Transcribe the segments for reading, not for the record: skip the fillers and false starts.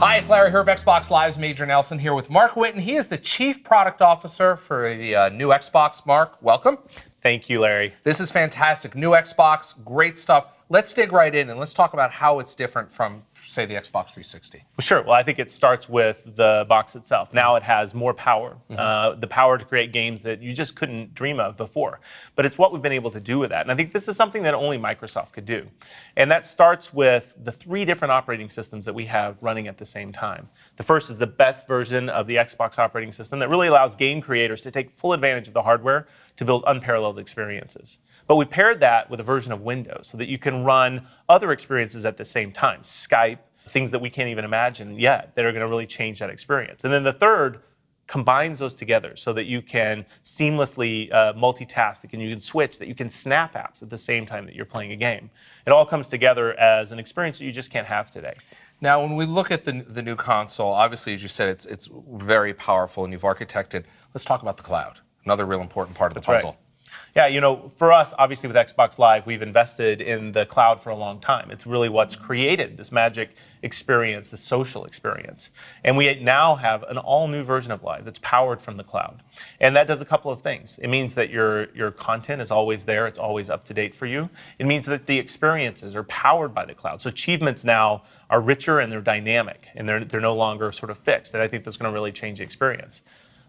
Hi, it's Larry here of Xbox Live's Major Nelson here with Marc Whitten. He is the Chief Product Officer for the new Xbox. Marc, welcome. Thank you, Larry. This is fantastic. New Xbox, great stuff. Let's dig right in and let's talk about how it's different from, say, the Xbox 360. Well, sure. Well, I think it starts with the box itself. Now it has more power, the power to create games that you just couldn't dream of before. But it's what we've been able to do with that. And I think this is something that only Microsoft could do. And that starts with the 3 different operating systems that we have running at the same time. The first is the best version of the Xbox operating system that really allows game creators to take full advantage of the hardware to build unparalleled experiences. But we've paired that with a version of Windows so that you can run other experiences at the same time. Skype, things that we can't even imagine yet that are going to really change that experience. And then the third combines those together so that you can seamlessly multitask, that you can switch, that you can snap apps at the same time that you're playing a game. It all comes together as an experience that you just can't have today. Now, when we look at the new console, obviously, as you said, it's very powerful and you've architected. Let's talk about the cloud, another real important part of the puzzle. Right. Yeah, you know, for us, obviously with Xbox Live, we've invested in the cloud for a long time. It's really what's created this magic experience, the social experience. And we now have an all-new version of Live that's powered from the cloud. And that does a couple of things. It means that your content is always there. It's always up to date for you. It means that the experiences are powered by the cloud. So achievements now are richer and they're dynamic and they're no longer sort of fixed. And I think that's going to really change the experience.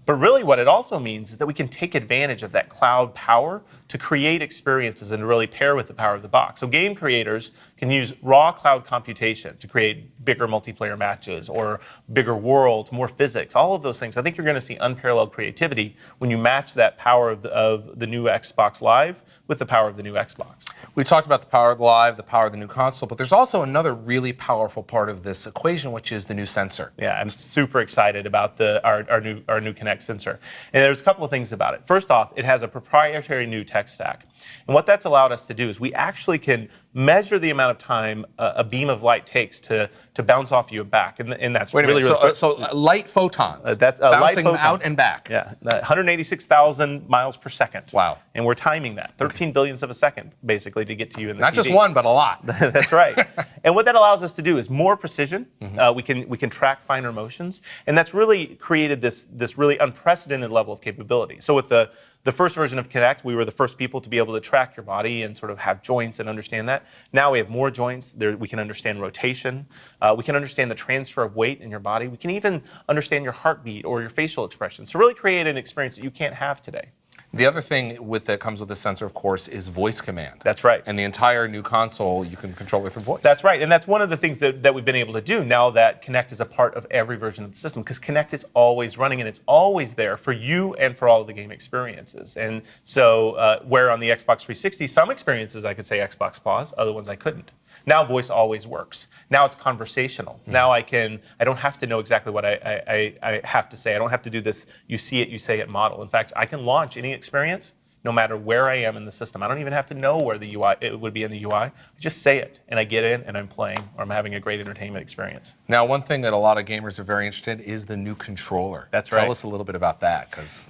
But really what it also means is that we can take advantage of that cloud power to create experiences and to really pair with the power of the box. So game creators can use raw cloud computation to create bigger multiplayer matches or bigger worlds, more physics, all of those things. I think you're going to see unparalleled creativity when you match that power of the new Xbox Live with the power of the new Xbox. We talked about the power of the Live, the power of the new console, but there's also another really powerful part of this equation, which is the new sensor. Yeah, I'm super excited about our new Kinect sensor. And there's a couple of things about it. First off, it has a proprietary new tech stack. And what that's allowed us to do is we actually can measure the amount of time a beam of light takes to bounce off you and back. And that's really so light photons. That's bouncing light photon. out and back. Yeah, 186,000 miles per second. Wow. And we're timing that, 13 billionths of a second, basically, to get to you in the Not TV. just one, but a lot. That's right. And what that allows us to do is more precision. We can track finer motions. And that's really created this really unprecedented level of capability. So with the first version of Kinect, we were the first people to be able to track your body and sort of have joints and understand that. Now we have more joints. We can understand rotation. We can understand the transfer of weight in your body. We can even understand your heartbeat or your facial expressions. So really create an experience that you can't have today. The other thing that comes with the sensor, of course, is voice command. That's right. And the entire new console, you can control it from voice. That's right. And that's one of the things that we've been able to do now that Kinect is a part of every version of the system, because Kinect is always running and it's always there for you and for all of the game experiences. And so where on the Xbox 360, some experiences I could say Xbox pause, other ones I couldn't. Now voice always works. Now it's conversational. Now I don't have to know exactly what I have to say. I don't have to do this you see it, you say it model. In fact, I can launch any experience no matter where I am in the system. I don't even have to know where the UI it would be in the UI. I just say it, and I get in, and I'm playing, or I'm having a great entertainment experience. Now, one thing that a lot of gamers are very interested in is the new controller. That's right. Tell us a little bit about that, because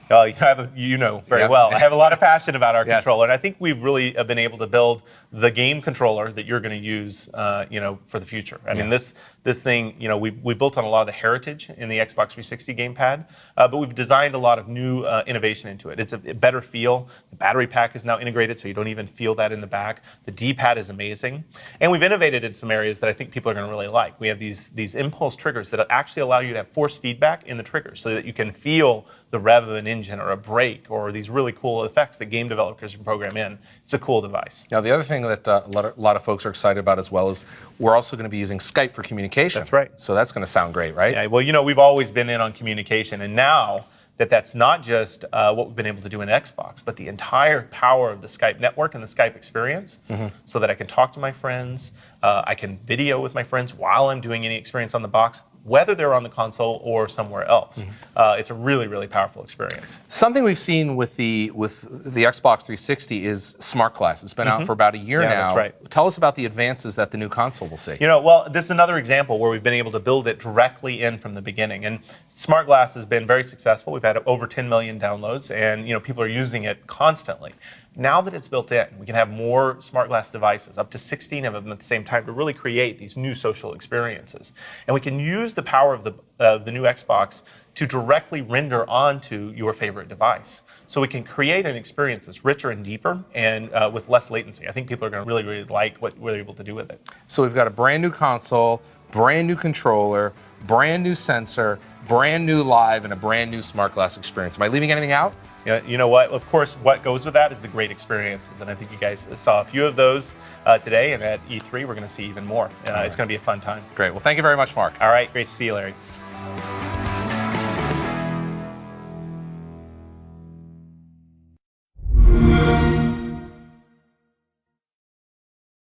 you know very well. I have a lot of passion about our Yes. controller, and I think we've really been able to build the game controller that you're going to use, for the future. I mean, this thing, we built on a lot of the heritage in the Xbox 360 gamepad, but we've designed a lot of new innovation into it. It's a better feel. The battery pack is now integrated, so you don't even feel that in the back. The D-pad is amazing. And we've innovated in some areas that I think people are going to really like. We have these impulse triggers that actually allow you to have force feedback in the triggers so that you can feel the rev of an engine or a brake or these really cool effects that game developers can program in. It's a cool device. Now, the other thing that a lot of folks are excited about as well is we're also going to be using Skype for communication. That's right. So that's going to sound great, right? Yeah, well, we've always been in on communication, and now that's not just what we've been able to do in Xbox, but the entire power of the Skype network and the Skype experience, so that I can talk to my friends, I can video with my friends while I'm doing any experience on the box, whether they're on the console or somewhere else. It's a really, really powerful experience. Something we've seen with the Xbox 360 is Smart Glass. It's been out for about a year now. That's right. Tell us about the advances that the new console will see. Well, this is another example where we've been able to build it directly in from the beginning. And Smart Glass has been very successful. We've had over 10 million downloads, and people are using it constantly. Now that it's built in, we can have more smart glass devices, up to 16 of them at the same time, to really create these new social experiences. And we can use the power of the new Xbox to directly render onto your favorite device. So we can create an experience that's richer and deeper and with less latency. I think people are going to really, really like what we're able to do with it. So we've got a brand new console, brand new controller, brand new sensor, brand new live, and a brand new smart glass experience. Am I leaving anything out? Yeah, you know what? Of course, what goes with that is the great experiences. And I think you guys saw a few of those today. And at E3, we're going to see even more. It's going to be a fun time. Great. Well, thank you very much, Mark. All right. Great to see you, Larry.